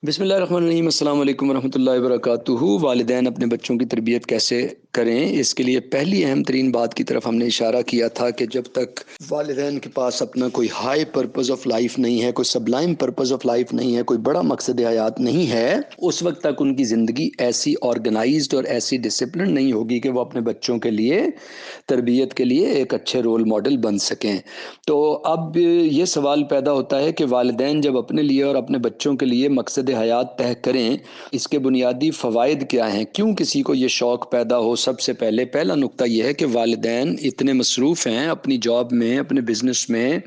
बिस्मिल्लाहिर्रहमानिर्रहीम। अस्सलाम वालेकुम रहमतुल्लाहि वबरकातुहू। वालिदैन अपने बच्चों की तरबियत कैसे करें, इसके लिए पहली अहम तरीन बात की तरफ हमने इशारा किया था कि जब तक वालिदैन के पास अपना कोई हाई पर्पज़ ऑफ लाइफ नहीं है, कोई सबलाइम पर्पज़ ऑफ लाइफ नहीं है, कोई बड़ा मकसद हयात नहीं है, उस वक्त तक उनकी ज़िंदगी ऐसी ऑर्गेनाइज्ड और ऐसी डिसिप्लिन नहीं होगी कि वो अपने बच्चों के लिए तरबियत के लिए एक अच्छे रोल मॉडल बन सकें। तो अब ये सवाल पैदा होता है कि वालिदैन जब अपने लिए और अपने बच्चों के लिए मकसद हयात तय करें, इसके बुनियादी फ़वाइद क्या हैं, क्यों किसी को ये शौक़ पैदा हो। सबसे पहला नुक्ता यह है कि वालिदैन इतने मसरूफ़ हैं अपनी जॉब में, अपने बिज़नेस में,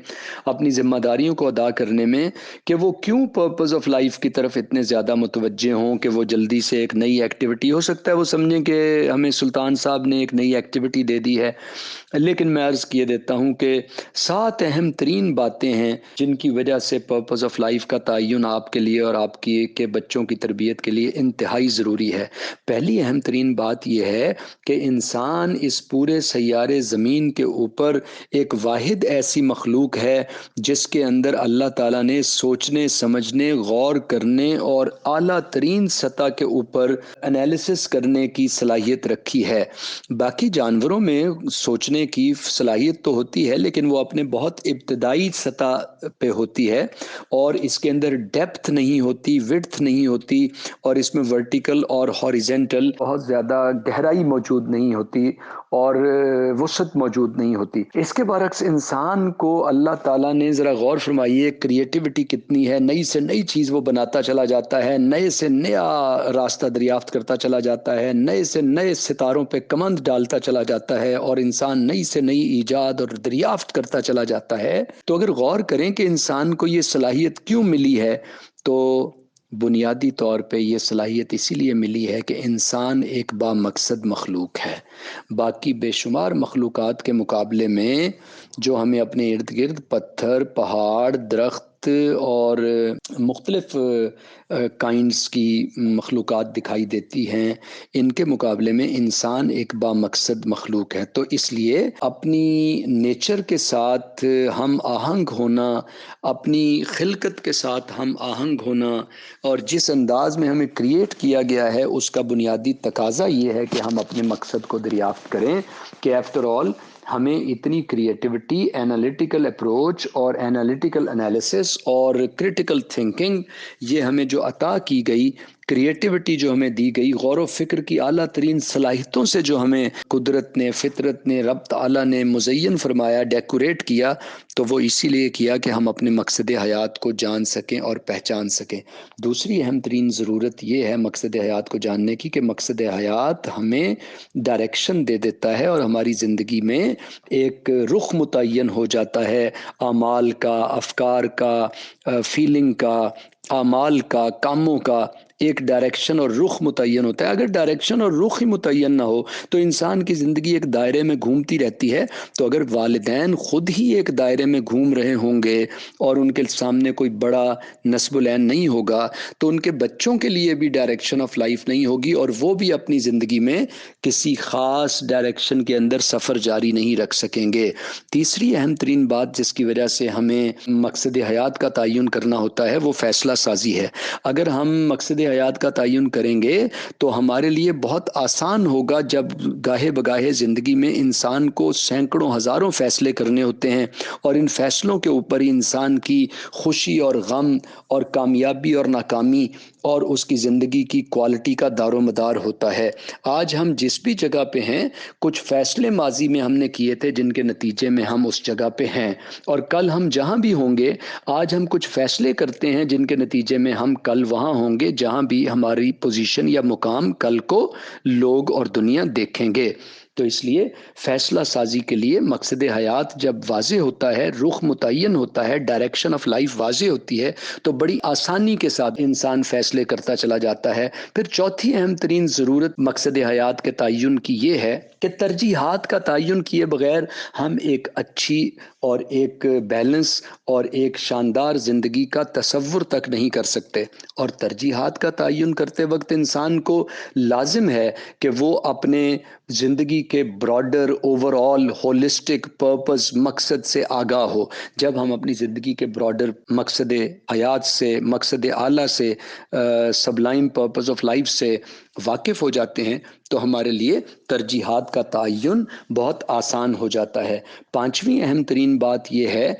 अपनी ज़िम्मेदारियों को अदा करने में, कि वो क्यों पर्पज़ ऑफ लाइफ की तरफ इतने ज़्यादा मुतवज्जे हों कि वो जल्दी से एक नई एक्टिविटी, हो सकता है वो समझें कि हमें सुल्तान साहब ने एक नई एक्टिविटी दे दी है, लेकिन मैं अर्ज़ किए देता हूँ कि 7 अहम तरीन बातें हैं जिनकी वजह से पर्पज़ ऑफ लाइफ का तयन आपके लिए और आपकी के बच्चों की तरबियत के लिए इंतहाई ज़रूरी है। पहली अहम तरीन बात यह है कि इंसान इस पूरे सैयारे ज़मीन के ऊपर एक वाहिद ऐसी मखलूक है जिसके अंदर अल्लाह ताला ने सोचने, समझने, गौर करने और आला तरीन सतह के ऊपर एनालिसिस करने की सलाहियत रखी है। बाकी जानवरों में सोचने की सलाहियत तो होती है, लेकिन वो अपने बहुत इब्तदाई सतह पे होती है और इसके अंदर डेप्थ नहीं होती, विड्थ नहीं होती, और इसमें वर्टिकल और हॉरिजेंटल बहुत ज़्यादा गहराई मौजूद नहीं होती और वसअत मौजूद नहीं होती। इसके बरक्स इंसान को अल्लाह ताला ने, ज़रा गौर फरमाइए, क्रिएटिविटी कितनी है, नई से नई चीज़ वो बनाता चला जाता है, नए से नया रास्ता दरियाफ्त करता चला जाता है, नए से नए सितारों पे कमंद डालता चला जाता है और इंसान नई से नई ईजाद और दरियाफ्त करता चला जाता है। तो अगर गौर करें कि इंसान को ये सलाहियत क्यों मिली है, तो बुनियादी तौर पे ये सलाहियत इसीलिए मिली है कि इंसान एक बामकसद मखलूक है। बाकी बेशुमार मखलूक़ात के मुकाबले में जो हमें अपने इर्द गिर्द पत्थर, पहाड़, दरख्त और मुख्तलिफ काइंड्स की मखलूक़ात दिखाई देती हैं, इनके मुकाबले में इंसान एक बामकसद मखलूक है। तो इसलिए अपनी नेचर के साथ हम आहंग होना, अपनी खिलकत के साथ हम आहंग होना और जिस अंदाज में हमें क्रिएट किया गया है, उसका बुनियादी तकाज़ा ये है कि हम अपने मकसद को दरियाफ्त करें कि आफ्टर ऑल हमें इतनी क्रिएटिविटी, एनालिटिकल अप्रोच और एनालिटिकल एनालिसिस और क्रिटिकल थिंकिंग ये हमें जो अता की गई, क्रिएटिविटी जो हमें दी गई, गौर व फिक्र की आला तरीन सलाहियतों से जो हमें कुदरत ने, फितरत ने, रब ताला ने मुज़य्यन फरमाया, डेकोरेट किया, तो वो इसीलिए किया कि हम अपने मकसद हयात को जान सकें और पहचान सकें। दूसरी अहम तरीन ज़रूरत ये है मकसद हयात को जानने की कि मकसद हयात हमें डायरेक्शन दे देता है और हमारी ज़िंदगी में एक रुख मुतय्यन हो जाता है, आमाल का, अफकार का, फीलिंग का, आमाल का, कामों का एक डायरेक्शन और रुख मुतय्यन होता है। अगर डायरेक्शन और रुख ही मुतय्यन ना हो तो इंसान की ज़िंदगी एक दायरे में घूमती रहती है। तो अगर वालिदैन ख़ुद ही एक दायरे में घूम रहे होंगे और उनके सामने कोई बड़ा नस्बुलैन नहीं होगा, तो उनके बच्चों के लिए भी डायरेक्शन ऑफ लाइफ नहीं होगी और वो भी अपनी ज़िंदगी में किसी ख़ास डायरेक्शन के अंदर सफ़र जारी नहीं रख सकेंगे। तीसरी अहम तरीन बात जिसकी वजह से हमें मकसद हयात का तयन करना होता है, वो फ़ैसला साजी है। अगर हम मकसद हयात का तयन करेंगे तो हमारे लिए बहुत आसान होगा जब गाहे बगाहे ज़िंदगी में इंसान को सैकड़ों हज़ारों फ़ैसले करने होते हैं और इन फ़ैसलों के ऊपर ही इंसान की खुशी और गम और कामयाबी और नाकामी और उसकी ज़िंदगी की क्वालिटी का दारोमदार होता है। आज हम जिस भी जगह पे हैं, कुछ फ़ैसले माजी में हमने किए थे जिनके नतीजे में हम उस जगह पे हैं, और कल हम जहाँ भी होंगे, आज हम कुछ फ़ैसले करते हैं जिनके नतीजे में हम कल वहाँ होंगे जहाँ भी हमारी पोजीशन या मुकाम कल को लोग और दुनिया देखेंगे। तो इसलिए फ़ैसला साजी के लिए मकसद हयात जब वाज़े होता है, रुख मुतय्यन होता है, डायरेक्शन ऑफ लाइफ वाज़े होती है, तो बड़ी आसानी के साथ इंसान फ़ैसले करता चला जाता है। फिर चौथी अहम तरीन ज़रूरत मकसद हयात के तयन की ये है कि तरजीहात का तयन किए बगैर हम एक अच्छी और एक बैलेंस और एक शानदार ज़िंदगी का तसव्वुर तक नहीं कर सकते। और तरजीहात का तयन करते वक्त इंसान को लाजिम है कि वो अपने ज़िंदगी کے broader over all holistic purpose مقصد سے آگاہ ہو، جب ہم اپنی زندگی کے براڈر مقصد حیات سے، مقصد اعلیٰ سے، سبلائم پرپز آف لائف سے واقف ہو جاتے ہیں تو ہمارے لیے ترجیحات کا تعین بہت آسان ہو جاتا ہے۔ پانچویں اہم ترین بات یہ ہے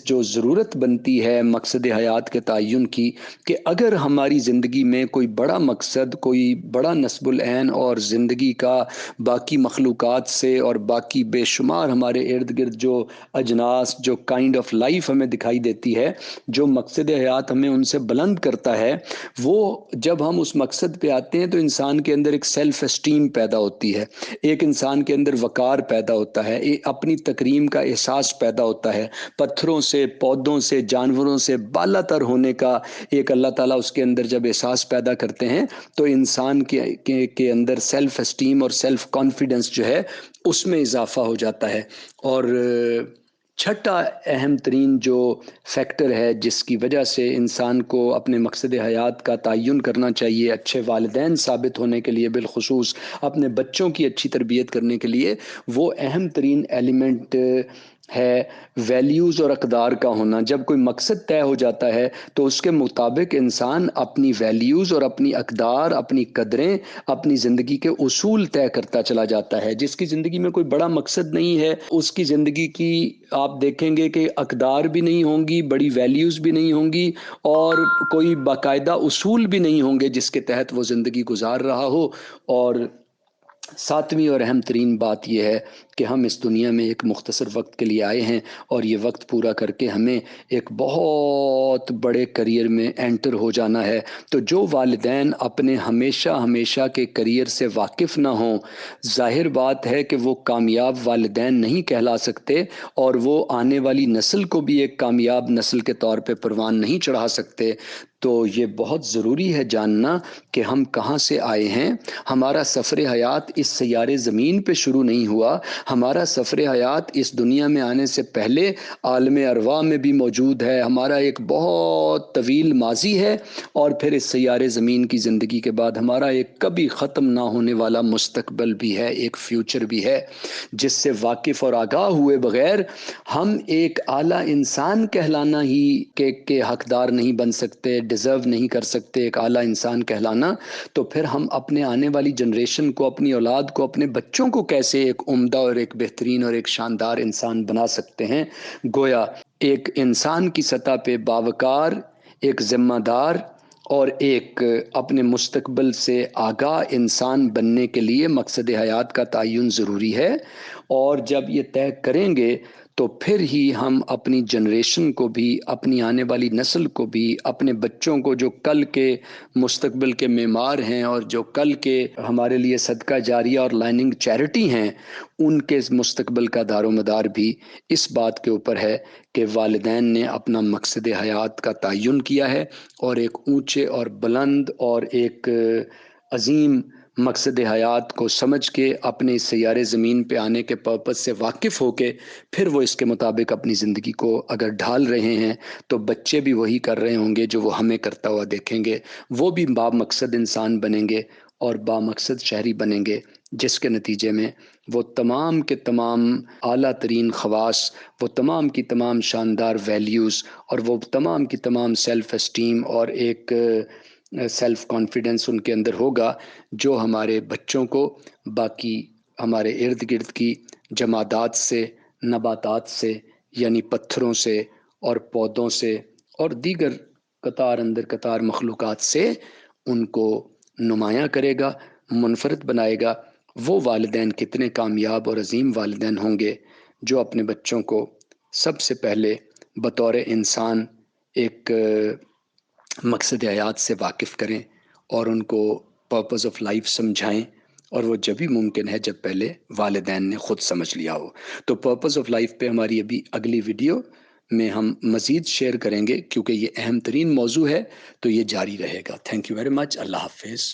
جو ضرورت بنتی ہے مقصد حیات کے تعین کی، کہ اگر ہماری زندگی میں کوئی بڑا مقصد، کوئی بڑا نصب العین اور زندگی کا باقی مخلوقات سے اور باقی بے شمار ہمارے ارد گرد جو اجناس، جو کائنڈ آف لائف ہمیں دکھائی دیتی ہے، جو مقصد حیات ہمیں ان سے بلند کرتا ہے، وہ جب ہم اس مقصد پہ آتے ہیں تو انسان کے اندر ایک سیلف اسٹیم پیدا ہوتی ہے، ایک انسان کے اندر وقار پیدا ہوتا ہے، اپنی تکریم کا احساس پیدا ہوتا ہے، پتھروں سے، پودوں سے، جانوروں سے بالا تر ہونے کا ایک اللہ تعالیٰ اس کے اندر جب احساس پیدا کرتے ہیں تو انسان کے اندر سیلف اسٹیم اور سیلف کانفیڈنس جو ہے اس میں اضافہ ہو جاتا ہے۔ اور چھٹا اہم ترین جو فیکٹر ہے جس کی وجہ سے انسان کو اپنے مقصد حیات کا تعین کرنا چاہیے اچھے والدین ثابت ہونے کے لیے، بالخصوص اپنے بچوں کی اچھی تربیت کرنے کے لیے، وہ اہم ترین ایلیمنٹ ہے ویلیوز اور اقدار کا ہونا۔ جب کوئی مقصد طے ہو جاتا ہے تو اس کے مطابق انسان اپنی ویلیوز اور اپنی اقدار، اپنی قدریں، اپنی زندگی کے اصول طے کرتا چلا جاتا ہے۔ جس کی زندگی میں کوئی بڑا مقصد نہیں ہے، اس کی زندگی کی آپ دیکھیں گے کہ اقدار بھی نہیں ہوں گی، بڑی ویلیوز بھی نہیں ہوں گی، اور کوئی باقاعدہ اصول بھی نہیں ہوں گے جس کے تحت وہ زندگی گزار رہا ہو۔ اور ساتویں اور اہم ترین بات یہ ہے کہ ہم اس دنیا میں ایک مختصر وقت کے لیے آئے ہیں، اور یہ وقت پورا کر کے ہمیں ایک بہت بڑے کریئر میں انٹر ہو جانا ہے۔ تو جو والدین اپنے ہمیشہ کے کریئر سے واقف نہ ہوں، ظاہر بات ہے کہ وہ کامیاب والدین نہیں کہلا سکتے، اور وہ آنے والی نسل کو بھی ایک کامیاب نسل کے طور پہ پروان نہیں چڑھا سکتے۔ تو یہ بہت ضروری ہے جاننا کہ ہم کہاں سے آئے ہیں۔ ہمارا سفر حیات اس سیارے زمین پہ شروع نہیں ہوا، ہمارا سفر حیات اس دنیا میں آنے سے پہلے عالم ارواح میں بھی موجود ہے۔ ہمارا ایک بہت طویل ماضی ہے، اور پھر اس سیارے زمین کی زندگی کے بعد ہمارا ایک کبھی ختم نہ ہونے والا مستقبل بھی ہے، ایک فیوچر بھی ہے، جس سے واقف اور آگاہ ہوئے بغیر ہم ایک اعلیٰ انسان کہلانا ہی کے حقدار نہیں بن سکتے، ڈیزرو نہیں کر سکتے ایک اعلیٰ انسان کہلانا۔ تو پھر ہم اپنے آنے والی جنریشن کو، اپنی اولاد کو، اپنے بچوں کو کیسے ایک عمدہ اور ایک بہترین اور ایک شاندار انسان بنا سکتے ہیں؟ گویا ایک انسان کی سطح پہ باوقار، ایک ذمہ دار اور ایک اپنے مستقبل سے آگاہ انسان بننے کے لیے مقصد حیات کا تعین ضروری ہے۔ اور جب یہ طے کریں گے تو پھر ہی ہم اپنی جنریشن کو بھی، اپنی آنے والی نسل کو بھی، اپنے بچوں کو جو کل کے مستقبل کے معمار ہیں اور جو کل کے ہمارے لیے صدقہ جاریہ اور لائننگ چیریٹی ہیں، ان کے مستقبل کا دار و مدار بھی اس بات کے اوپر ہے کہ والدین نے اپنا مقصد حیات کا تعین کیا ہے، اور ایک اونچے اور بلند اور ایک عظیم مقصد حیات کو سمجھ کے اپنے سیارے زمین پہ آنے کے پرپس سے واقف ہو کے پھر وہ اس کے مطابق اپنی زندگی کو اگر ڈھال رہے ہیں تو بچے بھی وہی کر رہے ہوں گے جو وہ ہمیں کرتا ہوا دیکھیں گے۔ وہ بھی با مقصد انسان بنیں گے اور با مقصد شہری بنیں گے، جس کے نتیجے میں وہ تمام کے تمام اعلیٰ ترین خواص، وہ تمام کی تمام شاندار ویلیوز، اور وہ تمام کی تمام سیلف اسٹیم اور ایک سیلف کانفیڈنس ان کے اندر ہوگا، جو ہمارے بچوں کو باقی ہمارے ارد گرد کی جمادات سے، نباتات سے، یعنی پتھروں سے اور پودوں سے اور دیگر قطار اندر قطار مخلوقات سے ان کو نمایاں کرے گا، منفرد بنائے گا۔ وہ والدین کتنے کامیاب اور عظیم والدین ہوں گے جو اپنے بچوں کو سب سے پہلے بطور انسان ایک مقصد حیات سے واقف کریں اور ان کو پرپز آف لائف سمجھائیں، اور وہ جب بھی ممکن ہے جب پہلے والدین نے خود سمجھ لیا ہو۔ تو پرپز آف لائف پہ ہماری ابھی اگلی ویڈیو میں ہم مزید شیئر کریں گے، کیونکہ یہ اہم ترین موضوع ہے، تو یہ جاری رہے گا۔ Thank you very much. اللہ حافظ۔